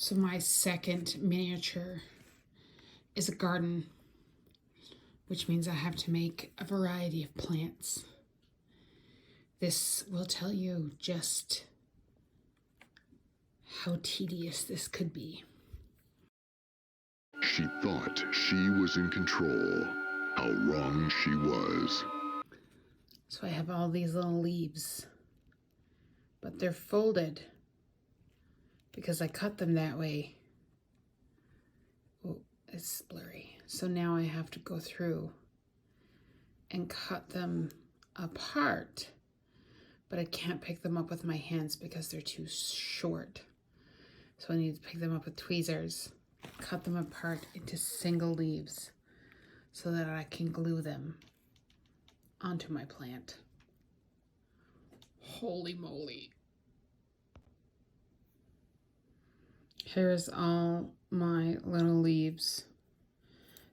So my second miniature is a garden, which means I have to make a variety of plants. This will tell you just how tedious this could be. She thought she was in control. How wrong she was. So I have all these little leaves, but they're folded because I cut them that way. Oh, it's blurry. So now I have to go through and cut them apart, but I can't pick them up with my hands because they're too short. So I need to pick them up with tweezers, cut them apart into single leaves so that I can glue them onto my plant. Holy moly. Here's all my little leaves.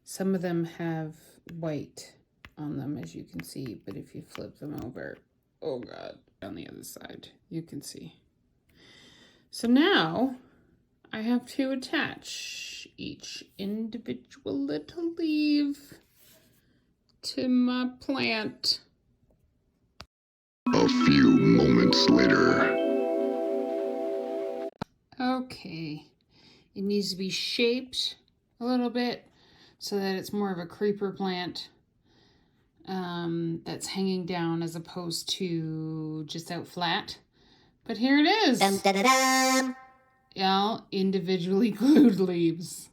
Some of them have white on them, as you can see, but if you flip them over, oh God, on the other side, you can see. So now I have to attach each individual little leaf to my plant. A few moments later. Okay, it needs to be shaped a little bit so that it's more of a creeper plant that's hanging down as opposed to just out flat. But here it is. Dum, da, da, dum. All individually glued leaves.